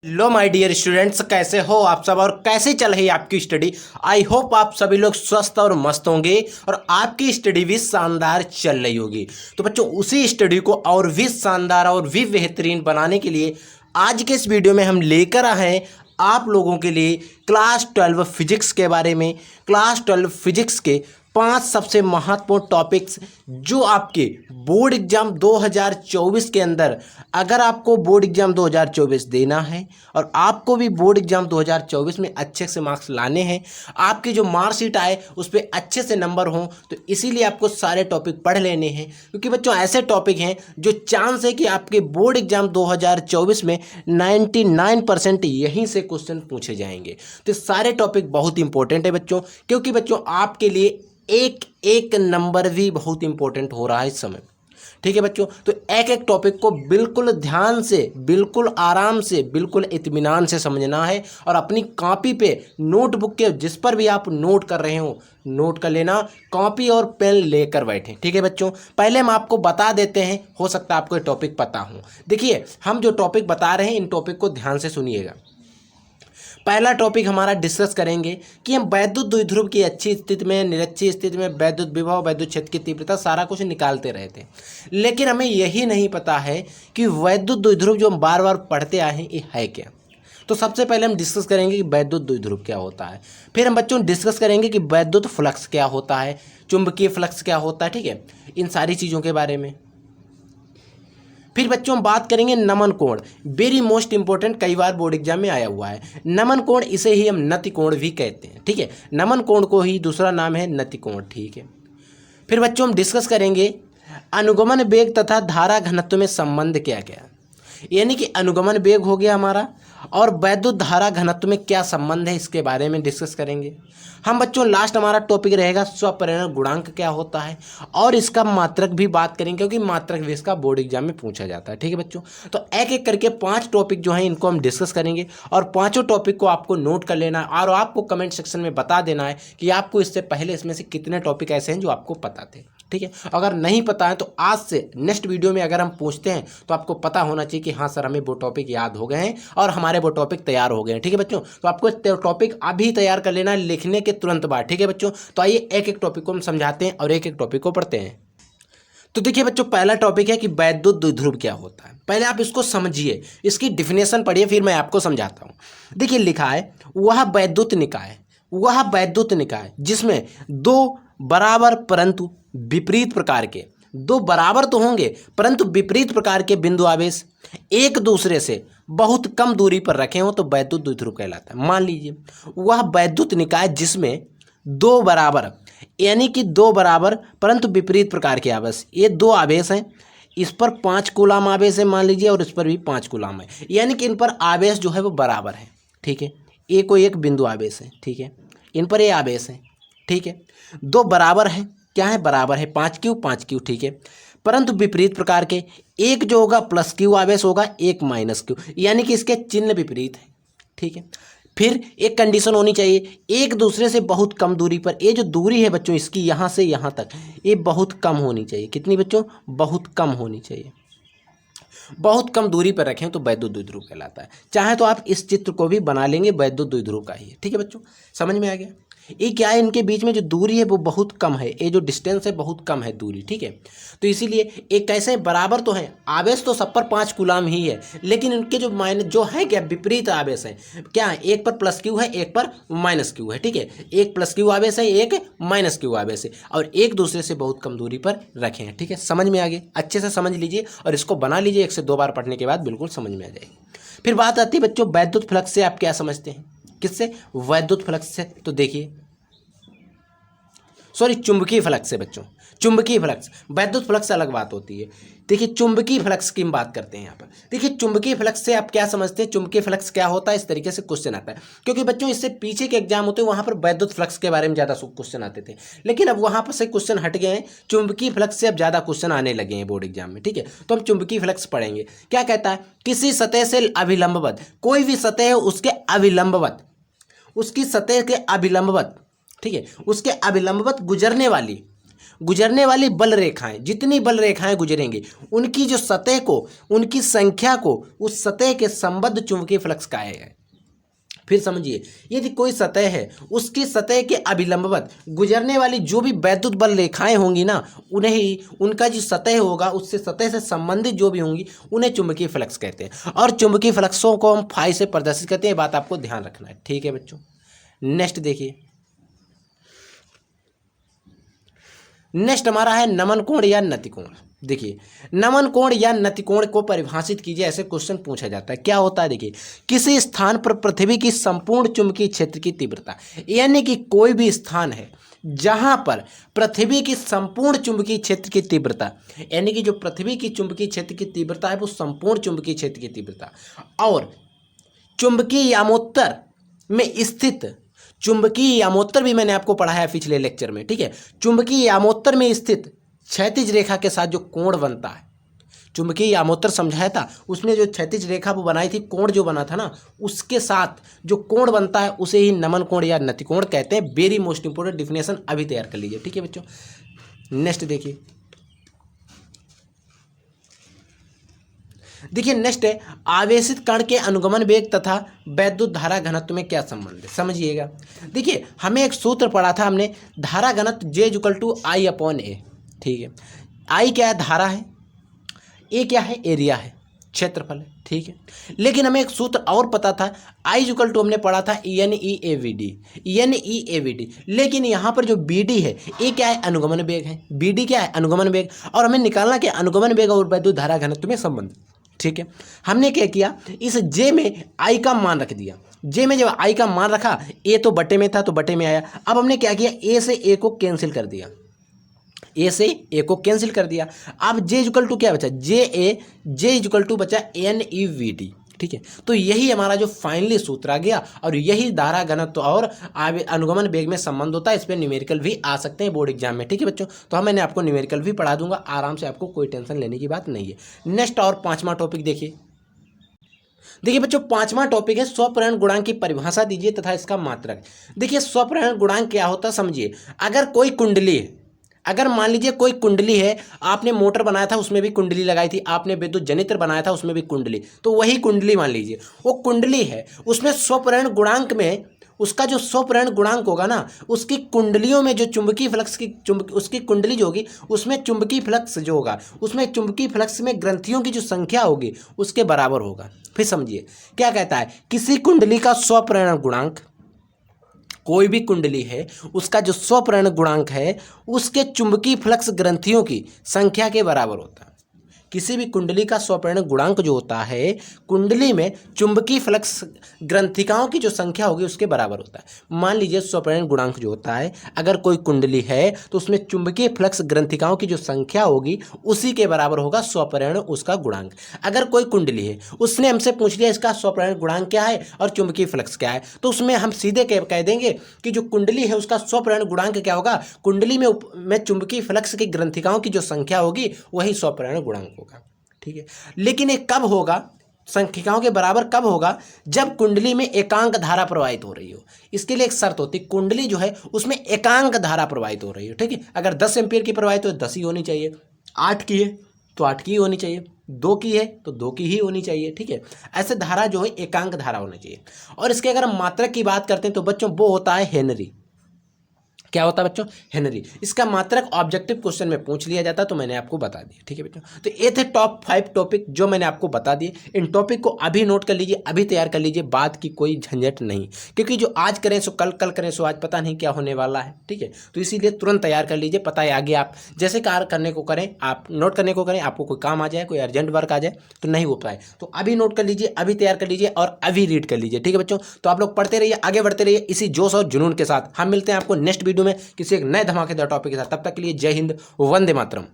Hello my dear students, कैसे हो आप सब और कैसे चल रही है आपकी स्टडी। आई होप आप सभी लोग स्वस्थ और मस्त होंगे और आपकी स्टडी भी शानदार चल रही होगी। तो बच्चों, उसी स्टडी को और भी शानदार और भी बेहतरीन बनाने के लिए आज के इस वीडियो में हम लेकर आए हैं आप लोगों के लिए क्लास 12 फिजिक्स के बारे में। क्लास 12 फिजिक्स के 5 सबसे महत्वपूर्ण टॉपिक्स जो आपके बोर्ड एग्जाम 2024 के अंदर, अगर आपको बोर्ड एग्जाम 2024 देना है और आपको भी बोर्ड एग्जाम 2024 में अच्छे से मार्क्स लाने हैं, आपकी जो मार्कशीट आए उस पर अच्छे से नंबर हों, तो इसीलिए आपको सारे टॉपिक पढ़ लेने हैं। क्योंकि बच्चों, ऐसे टॉपिक हैं जो चांस है कि आपके बोर्ड एग्जाम 2024 में 99% यहीं से क्वेश्चन पूछे जाएंगे। तो सारे टॉपिक बहुत इंपॉर्टेंट है बच्चों, क्योंकि बच्चों आपके लिए एक एक नंबर भी बहुत इंपॉर्टेंट हो रहा है इस समय। ठीक है बच्चों, तो एक एक टॉपिक को बिल्कुल ध्यान से, बिल्कुल आराम से, बिल्कुल इत्मीनान से समझना है और अपनी कॉपी पे, नोटबुक के जिस पर भी आप नोट कर रहे हो, नोट कर लेना, कॉपी और पेन लेकर बैठें। ठीक है बच्चों, पहले हम आपको बता देते हैं, हो सकता है आपको ये टॉपिक पता हो। देखिए, हम जो टॉपिक बता रहे हैं इन टॉपिक को ध्यान से सुनिएगा। पहला टॉपिक हमारा डिस्कस करेंगे कि हम वैद्युत द्विध्रुव की अच्छी स्थिति में, निरक्षीय स्थिति में वैद्युत विभव, वैद्युत क्षेत्र की तीव्रता, सारा कुछ निकालते रहे थे। लेकिन हमें यही नहीं पता है कि वैद्युत द्विध्रुव जो हम बार बार पढ़ते आए हैं ये है क्या। तो सबसे पहले हम डिस्कस करेंगे कि वैद्युत द्विध्रुव क्या होता है। फिर हम बच्चों डिस्कस करेंगे कि वैद्युत फ्लक्स क्या होता है, चुंबकीय फ्लक्स क्या होता है। ठीक है, इन सारी चीज़ों के बारे में। फिर बच्चों हम बात करेंगे नमन कोण, वेरी मोस्ट इंपॉर्टेंट, कई बार बोर्ड एग्जाम में आया हुआ है नमन कोण। इसे ही हम नति कोण भी कहते हैं। ठीक है, नमन कोण को ही दूसरा नाम है नति कोण। ठीक है, फिर बच्चों हम डिस्कस करेंगे अनुगमन वेग तथा धारा घनत्व में संबंध क्या क्या, यानी कि अनुगमन वेग हो गया हमारा और वैद्युत धारा घनत्व में क्या संबंध है, इसके बारे में डिस्कस करेंगे हम बच्चों। लास्ट हमारा टॉपिक रहेगा स्वपरिणन गुणांक क्या होता है और इसका मात्रक भी बात करेंगे, क्योंकि मात्रक भी इसका बोर्ड एग्जाम में पूछा जाता है। ठीक है बच्चों, तो एक एक करके 5 टॉपिक जो हैं इनको हम डिस्कस करेंगे और पांचों टॉपिक को आपको नोट कर लेना है और आपको कमेंट सेक्शन में बता देना है कि आपको इससे पहले इसमें से कितने टॉपिक ऐसे हैं जो आपको पता थे। ठीक है, अगर नहीं पता है तो आज से नेक्स्ट वीडियो में अगर हम पूछते हैं तो आपको पता होना चाहिए कि हाँ सर, हमें वो टॉपिक याद हो गए हैं और हमारे वो टॉपिक तैयार हो गए हैं। ठीक है बच्चों, तो आपको टॉपिक अभी तैयार कर लेना है लिखने के तुरंत बाद। ठीक है बच्चों, तो आइए एक एक टॉपिक को हम समझाते हैं और एक एक टॉपिक को पढ़ते हैं। तो देखिए बच्चों, पहला टॉपिक है कि वैद्युत द्विध्रुव क्या होता है। पहले आप इसको समझिए, इसकी डिफिनेशन पढ़िए, फिर मैं आपको समझाता हूँ। देखिए लिखा है, वह वैद्युत निकाय, वह वैद्युत निकाय जिसमें दो बराबर परंतु विपरीत प्रकार के, दो बराबर तो होंगे परंतु विपरीत प्रकार के बिंदु आवेश एक दूसरे से बहुत कम दूरी पर रखे हों तो वैद्युत द्विध्रुव कहलाता है। मान लीजिए वह वैद्युत निकाय जिसमें दो बराबर, यानी कि दो बराबर परंतु विपरीत प्रकार के आवेश, ये दो आवेश हैं, इस पर 5 कूलाम आवेश है मान लीजिए और इस पर भी 5 कूलाम है, यानी कि इन पर आवेश जो है वो बराबर है। ठीक है, ए को एक बिंदु आवेश है। ठीक है, इन पर ये आवेश है। ठीक है, दो बराबर है, क्या है, बराबर है, 5Q 5Q। ठीक है, परंतु विपरीत प्रकार के, एक जो होगा प्लस Q आवेश होगा, एक माइनस Q, यानी कि इसके चिन्ह विपरीत है। ठीक है, फिर एक कंडीशन होनी चाहिए, एक दूसरे से बहुत कम दूरी पर, ये जो दूरी है बच्चों इसकी यहाँ से यहाँ तक, ये बहुत कम होनी चाहिए। कितनी बच्चों, बहुत कम होनी चाहिए। बहुत कम दूरी पर रखें तो वैद्युत द्विध्रुव कहलाता है। चाहे तो आप इस चित्र को भी बना लेंगे, वैद्युत द्विध्रुव का ही है। ठीक है बच्चों, समझ में आ गया। ये क्या है, इनके बीच में जो दूरी है वो बहुत कम है, ये जो डिस्टेंस है बहुत कम है दूरी। ठीक है, तो इसीलिए एक कैसे बराबर तो है, आवेश तो सब पर 5 कूलाम ही है, लेकिन इनके जो माइनस जो है क्या, विपरीत आवेश है। क्या है, एक पर प्लस Q है, एक पर माइनस Q है। ठीक है, एक प्लस Q आवेश है, एक माइनस Q आवेश है और एक दूसरे से बहुत कम दूरी पर रखे हैं। ठीक है, समझ में आ गया, अच्छे से समझ लीजिए और इसको बना लीजिए, 1 से 2 बार पढ़ने के बाद बिल्कुल समझ में आ जाएगी। फिर बात आती है बच्चों वैद्युत फ्लक्स से, आप क्या समझते हैं, किससे, वैद्युत फ्लक्स से। तो देखिए, सॉरी, चुंबकीय फ्लक्स से बच्चों, चुंबकीय फ्लक्स, वैद्युत फ्लक्स से अलग बात होती है। देखिए चुंबकीय फ्लक्स की हम बात करते हैं यहाँ पर। देखिए चुंबकीय फ्लक्स से आप क्या समझते हैं, चुंबकीय फ्लक्स क्या होता है, इस तरीके से क्वेश्चन आता है। क्योंकि बच्चों इससे पीछे के एग्जाम होते हैं वहाँ पर वैद्युत फ्लक्स के बारे में ज़्यादा क्वेश्चन आते थे, लेकिन अब वहाँ पर से क्वेश्चन हट गए हैं, चुंबकीय फ्लक्स से अब ज़्यादा क्वेश्चन आने लगे हैं बोर्ड एग्जाम में। ठीक है, तो हम चुंबकीय फ्लक्स पढ़ेंगे। क्या कहता है, किसी सतह से अभिलंबवत, कोई भी सतह है उसके अभिलंबवत, उसकी सतह के अभिलंबवत, ठीक है, उसके अभिलंबवत गुजरने वाली गुजरने वाली बल रेखाएं, जितनी बल रेखाएं गुजरेंगी उनकी जो सतह को, उनकी संख्या को उस सतह के संबद्ध चुंबकीय फ्लक्स कहा है। फिर समझिए, यदि कोई सतह है उसकी सतह के अभिलंबवत गुजरने वाली जो भी वैद्युत बल रेखाएं होंगी ना, उन्हें ही, उनका जो सतह होगा उससे सतह से संबंधित जो भी होंगी उन्हें चुंबकीय फ्लक्स कहते हैं। और चुंबकीय फ्लक्सों को हम फाई से प्रदर्शित करते हैं, बात आपको ध्यान रखना है। ठीक है बच्चों, नेक्स्ट देखिए, नेक्स्ट हमारा है नमन कोण या नति कोण। देखिए, नमन कोण या नति कोण को परिभाषित कीजिए, ऐसे क्वेश्चन पूछा जाता है। क्या होता है, देखिए, किसी स्थान पर पृथ्वी की संपूर्ण चुंबकीय क्षेत्र की तीव्रता, यानी कि कोई भी स्थान है जहां पर पृथ्वी की संपूर्ण चुंबकीय क्षेत्र की तीव्रता, यानी कि जो पृथ्वी की चुंबकीय क्षेत्र की तीव्रता है वो संपूर्ण चुंबकीय क्षेत्र की तीव्रता, और चुंबकीय यामोत्तर में स्थित, चुंबकीय यामोत्तर भी मैंने आपको पढ़ाया पिछले लेक्चर में, ठीक है। चुंबकीय यामोत्तर में स्थित क्षैतिज रेखा के साथ जो कोण बनता है, चुंबकीय यामोत्तर समझाया था, उसने जो क्षैतिज रेखा वो बनाई थी, कोण जो बना था ना, उसके साथ जो कोण बनता है उसे ही नमन कोण या नति कोण कहते हैं। वेरी मोस्ट इंपोर्टेंट डिफिनेशन अभी तैयार कर लीजिए। ठीक है बच्चों, नेक्स्ट देखिए, नेक्स्ट है आवेशित कण के अनुगमन वेग तथा वैद्युत धारा घनत्व में क्या संबंध है, समझिएगा। देखिए, हमें एक सूत्र पढ़ा था हमने, धारा घनत्व J=I/A। ठीक है, I क्या है, धारा है, A क्या है, एरिया है, क्षेत्रफल है। ठीक है, लेकिन हमें एक सूत्र और पता था, I= हमने पढ़ा था NEAVD, लेकिन यहाँ पर जो BD है, A क्या है, अनुगमन वेग है, BD क्या है, अनुगमन वेग, और हमें निकालना क्या, अनुगमन वेग और वैद्युत धारा घनत्व में संबंध। ठीक है, हमने क्या किया, इस J में I का मान रख दिया। J में जब I का मान रखा, A तो बटे में था तो बटे में आया। अब हमने क्या किया, A से A को कैंसिल कर दिया, A से A को कैंसिल कर दिया। अब J= क्या बचा, J= बचा NEVD। ठीक है, तो यही हमारा जो फाइनली सूत्र आ गया, और यही धारा घनत्व और अनुगमन वेग में संबंध होता है। इस पर न्यूमेरिकल भी आ सकते हैं बोर्ड एग्जाम में। ठीक है बच्चों, तो मैंने आपको न्यूमेरिकल भी पढ़ा दूंगा, आराम से, आपको कोई टेंशन लेने की बात नहीं है। नेक्स्ट और पांचवा टॉपिक देखिए बच्चों, पांचवा टॉपिक है स्वपरिणाम गुणांक की परिभाषा दीजिए तथा इसका मात्रक। देखिए, स्वपरिणाम गुणांक क्या होता है समझिए। अगर कोई कुंडली है, अगर मान लीजिए कोई कुंडली है, आपने मोटर बनाया था उसमें भी कुंडली लगाई थी, आपने विद्युत जनित्र बनाया था उसमें भी कुंडली, तो वही कुंडली मान लीजिए, वो कुंडली है, उसमें स्वपरिणाम गुणांक में, उसका जो स्वपरिणाम गुणांक होगा ना, उसकी कुंडलियों में जो चुंबकीय फ्लक्स की उसकी कुंडली जो होगी उसमें चुंबकीय फ्लक्स जो होगा, उसमें चुंबकीय फ्लक्स में ग्रंथियों की जो संख्या होगी उसके बराबर होगा। फिर समझिए क्या कहता है, किसी कुंडली का स्वपरिणाम गुणांक, कोई भी कुंडली है उसका जो स्वपरिणाम गुणांक है उसके चुंबकीय फ्लक्स ग्रंथियों की संख्या के बराबर होता है। किसी भी कुंडली का स्वपरिणाम गुणांक जो होता है, कुंडली में चुंबकीय फ्लक्स ग्रंथिकाओं की जो संख्या होगी उसके बराबर होता है। मान लीजिए स्वपरिणाम गुणांक जो होता है, अगर कोई कुंडली है तो उसमें चुंबकीय फ्लक्स ग्रंथिकाओं की जो संख्या होगी उसी के बराबर होगा स्वपरिणाम उसका गुणांक। अगर कोई कुंडली है, उसने हमसे पूछ लिया इसका स्वपरिणाम गुणांक क्या है और चुंबकीय फ्लक्स क्या है, तो उसमें हम सीधे कह देंगे कि जो कुंडली है उसका स्वपरिणाम गुणांक क्या होगा, कुंडली में चुंबकीय फ्लक्स की ग्रंथिकाओं की जो संख्या होगी वही स्वपरिणाम गुणांक होगा। ठीक है, लेकिन ये कब होगा, संख्यिकाओं के बराबर कब होगा, जब कुंडली में एकांक धारा प्रवाहित हो रही हो। इसके लिए एक शर्त होती है, कुंडली जो है उसमें एकांक धारा प्रवाहित हो रही हो। ठीक है, अगर 10 एम्पीयर की प्रवाहित हो 10 ही होनी चाहिए, 8 की है तो 8 की ही होनी चाहिए, 2 की है तो 2 की ही होनी चाहिए। ठीक है, ऐसे धारा जो है एकांक धारा होनी चाहिए। और इसके अगर हम मात्रक की बात करते हैं तो बच्चों वो होता है हेनरी। क्या होता है बच्चों, हेनरी। इसका मात्रक ऑब्जेक्टिव क्वेश्चन में पूछ लिया जाता, तो मैंने आपको बता दिया। ठीक है बच्चों, तो ये थे टॉप 5 टॉपिक जो मैंने आपको बता दिए। इन टॉपिक को अभी नोट कर लीजिए, अभी तैयार कर लीजिए, बात की कोई झंझट नहीं, क्योंकि जो आज करें सो कल, कल करें सो आज, पता नहीं क्या होने वाला है। ठीक है, तो इसीलिए तुरंत तैयार कर लीजिए। पता है आगे आप जैसे कार्य करने को करें, आप नोट करने को करें, आपको कोई काम आ जाए, कोई अर्जेंट वर्क आ जाए तो नहीं हो पाए, तो अभी नोट कर लीजिए, अभी तैयार कर लीजिए और अभी रीड कर लीजिए। ठीक है बच्चों, तो आप लोग पढ़ते रहिए, आगे बढ़ते रहिए इसी जोश और जुनून के साथ। हम मिलते हैं आपको नेक्स्ट वीडियो में किसी एक नए धमाकेदार टॉपिक के साथ। तब तक के लिए जय हिंद, वंदे मातरम।